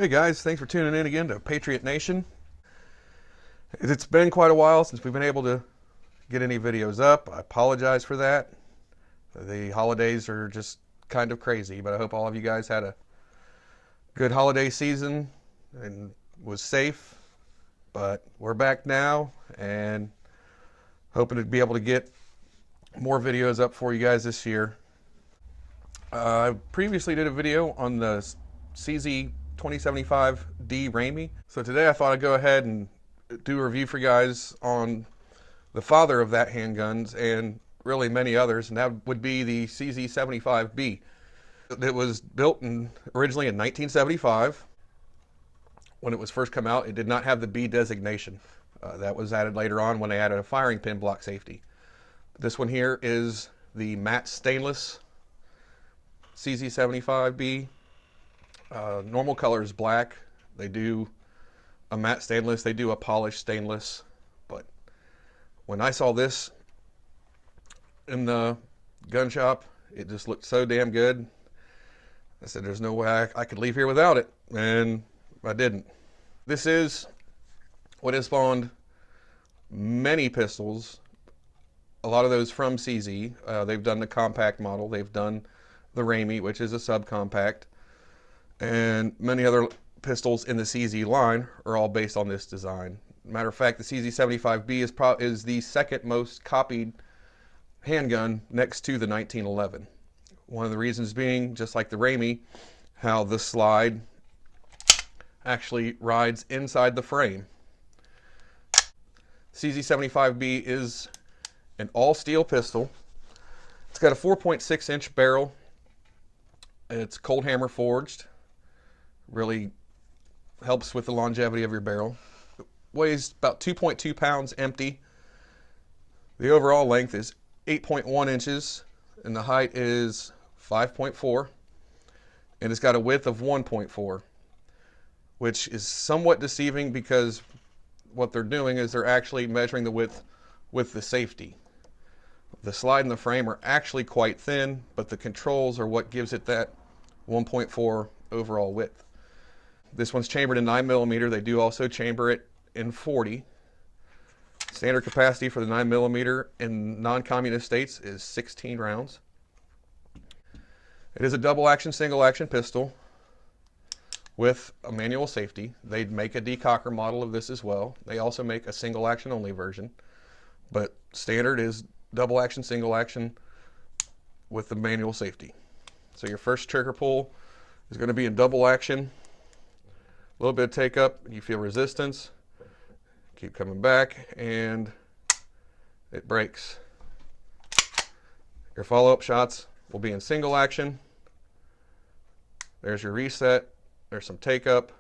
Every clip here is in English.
Hey guys, thanks for tuning in again to Patriot Nation. It's been quite a while since we've been able to get any videos up. I apologize for that. The holidays are just kind of crazy, but I hope all of you guys had a good holiday season and was safe. But we're back now and hoping to be able to get more videos up for you guys this year. I previously did a video on the CZ 2075D Ramey. So today I thought I'd go ahead and do a review for you guys on the father of that handguns and really many others, and that would be the CZ75B. It was built originally in 1975. When it was first come out, it did not have the B designation. That was added later on when they added a firing pin block safety. This one here is the matte stainless CZ75B. Normal color is black. They do a matte stainless, they do a polished stainless, but when I saw this in the gun shop, it just looked so damn good. I said there's no way I could leave here without it, and I didn't. This is what has spawned many pistols, a lot of those from CZ. They've done the compact model, they've done the Ramey, which is a subcompact, and many other pistols in the CZ line are all based on this design. Matter of fact, the CZ75B is the second most copied handgun next to the 1911. One of the reasons being, just like the Ramey, how the slide actually rides inside the frame. CZ75B is an all-steel pistol. It's got a 4.6-inch barrel. It's cold hammer forged. Really helps with the longevity of your barrel. It weighs about 2.2 pounds empty. The overall length is 8.1 inches and the height is 5.4, and it's got a width of 1.4, which is somewhat deceiving because what they're doing is they're actually measuring the width with the safety. The slide and the frame are actually quite thin, but the controls are what gives it that 1.4 overall width. This one's chambered in 9mm. They do also chamber it in 40. Standard capacity for the 9mm in non-communist states is 16 rounds. It is a double action, single action pistol with a manual safety. They'd make a decocker model of this as well. They also make a single action only version, but standard is double action, single action with the manual safety. So your first trigger pull is going to be in double action. A little bit of take up, you feel resistance, keep coming back, and it breaks. Your follow-up shots will be in single action. There's your reset, there's some take up,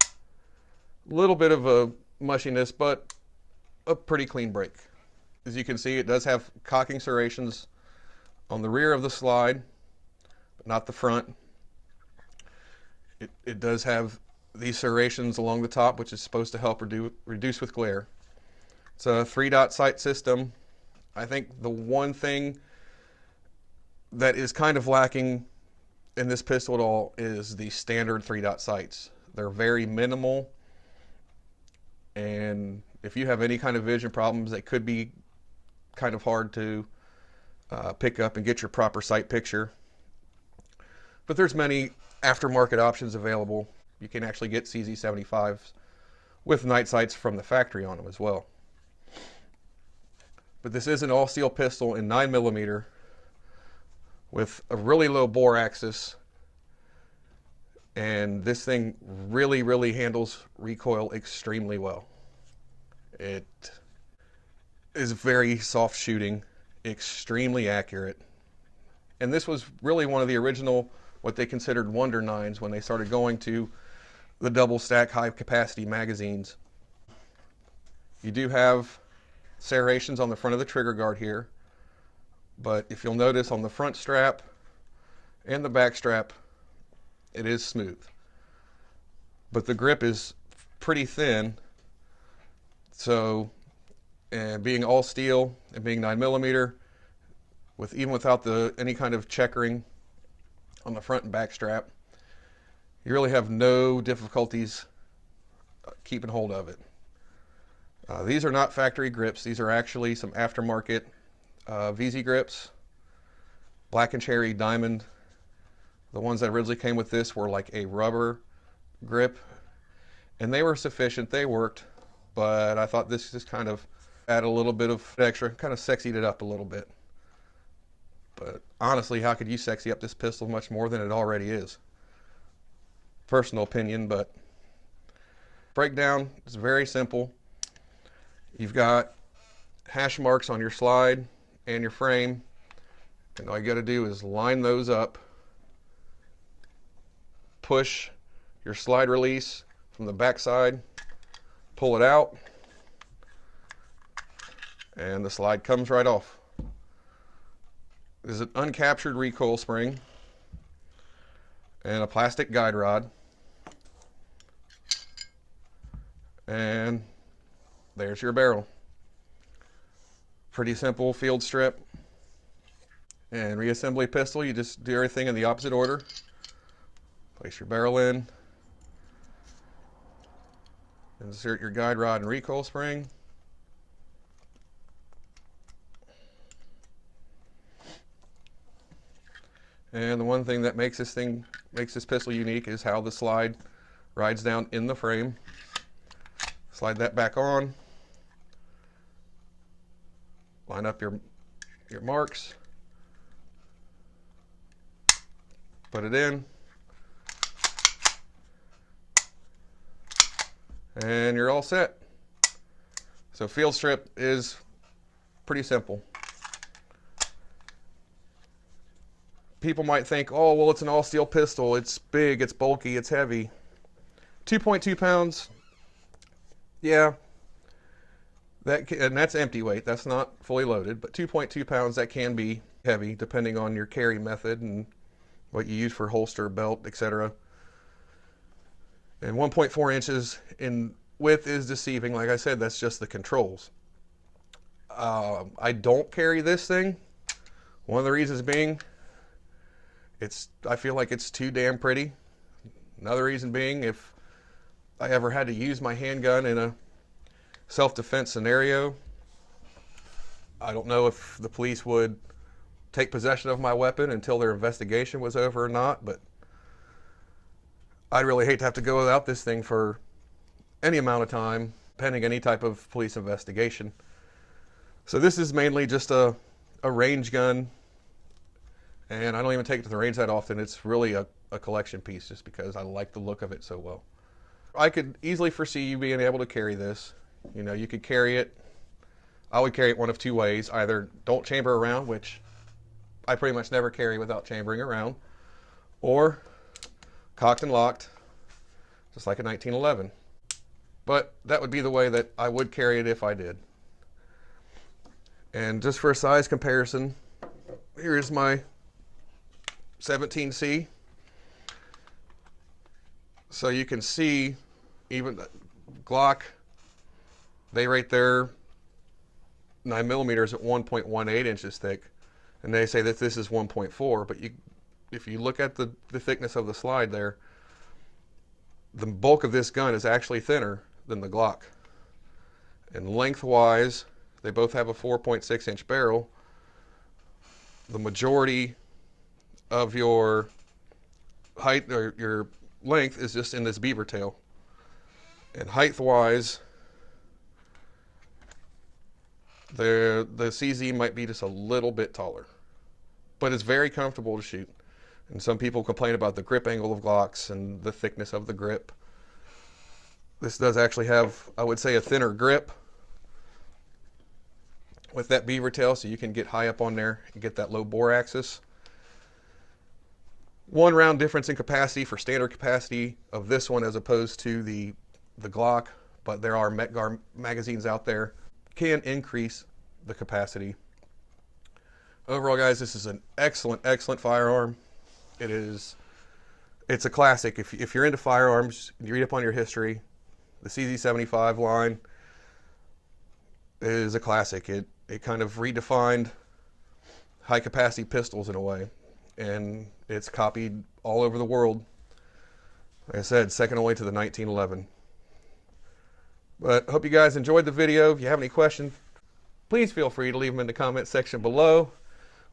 a little bit of a mushiness, but a pretty clean break. As you can see, it does have cocking serrations on the rear of the slide, but not the front. It does have these serrations along the top, which is supposed to help reduce with glare. It's a 3-dot sight system. I think the one thing that is kind of lacking in this pistol at all is the standard 3-dot sights. They're very minimal, and if you have any kind of vision problems, they could be kind of hard to pick up and get your proper sight picture. But there's many aftermarket options available. You can actually get CZ75s with night sights from the factory on them as well. But this is an all-steel pistol in 9mm with a really low bore axis, and this thing really handles recoil extremely well. It is very soft shooting, extremely accurate, and this was really one of the original what they considered Wonder 9s when they started going to the double stack high capacity magazines. You do have serrations on the front of the trigger guard here, but if you'll notice on the front strap and the back strap, it is smooth, but the grip is pretty thin. So, and being all steel and being 9mm, even without any kind of checkering on the front and back strap, You really have no difficulties keeping hold of it. These are not factory grips. These are actually some aftermarket VZ grips. Black and Cherry Diamond. The ones that originally came with this were like a rubber grip, and they were sufficient. They worked, but I thought this just kind of added a little bit of extra, kind of sexied it up a little bit. But honestly, how could you sexy up this pistol much more than it already is? Personal opinion, but breakdown is very simple. You've got hash marks on your slide and your frame, and all you got to do is line those up, push your slide release from the back side, pull it out, and the slide comes right off. There's an uncaptured recoil spring and a plastic guide rod, and there's your barrel. Pretty simple field strip. And reassembly pistol, you just do everything in the opposite order. Place your barrel in, insert your guide rod and recoil spring, and the one thing that makes this pistol unique is how the slide rides down in the frame. Slide that back on, line up your marks, put it in, and you're all set. So field strip is pretty simple. People might think, oh, well, it's an all steel pistol. It's big, it's bulky, it's heavy. 2.2 pounds, yeah, and that's empty weight. That's not fully loaded, but 2.2 pounds, that can be heavy depending on your carry method and what you use for holster, belt, etc. And 1.4 inches in width is deceiving. Like I said, that's just the controls. I don't carry this thing. One of the reasons being, I feel like it's too damn pretty. Another reason being, if I ever had to use my handgun in a self-defense scenario, I don't know if the police would take possession of my weapon until their investigation was over or not, but I'd really hate to have to go without this thing for any amount of time, pending any type of police investigation. So this is mainly just a range gun, and I don't even take it to the range that often. It's really a collection piece just because I like the look of it so well. I could easily foresee you being able to carry this. You know, you could carry it, I would carry it one of two ways. Either don't chamber around, which I pretty much never carry without chambering around, or cocked and locked, just like a 1911. But that would be the way that I would carry it if I did. And just for a size comparison, here is my 17C. So you can see even Glock, they rate their 9mm at 1.18 inches thick, and they say that this is 1.4, but if you look at the thickness of the slide there, the bulk of this gun is actually thinner than the Glock. And lengthwise, they both have a 4.6 inch barrel. The majority of your height or your length is just in this beaver tail. And height-wise, the CZ might be just a little bit taller, but it's very comfortable to shoot. And some people complain about the grip angle of Glocks and the thickness of the grip. This does actually have, I would say, a thinner grip with that beaver tail, so you can get high up on there and get that low bore axis. One round difference in capacity for standard capacity of this one as opposed to the Glock, but there are Metgar magazines out there can increase the capacity. Overall, guys, this is an excellent firearm. It's a classic. If you're into firearms, you read up on your history, the CZ75 line is a classic. It kind of redefined high capacity pistols in a way, and it's copied all over the world. Like I said, second only to the 1911. But hope you guys enjoyed the video. If you have any questions, please feel free to leave them in the comment section below.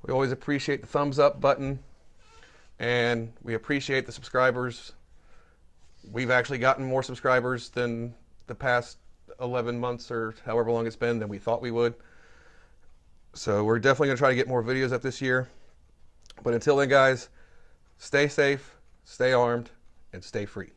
We always appreciate the thumbs up button, and we appreciate the subscribers. We've actually gotten more subscribers than the past 11 months or however long it's been than we thought we would. So we're definitely going to try to get more videos up this year. But until then, guys, stay safe, stay armed, and stay free.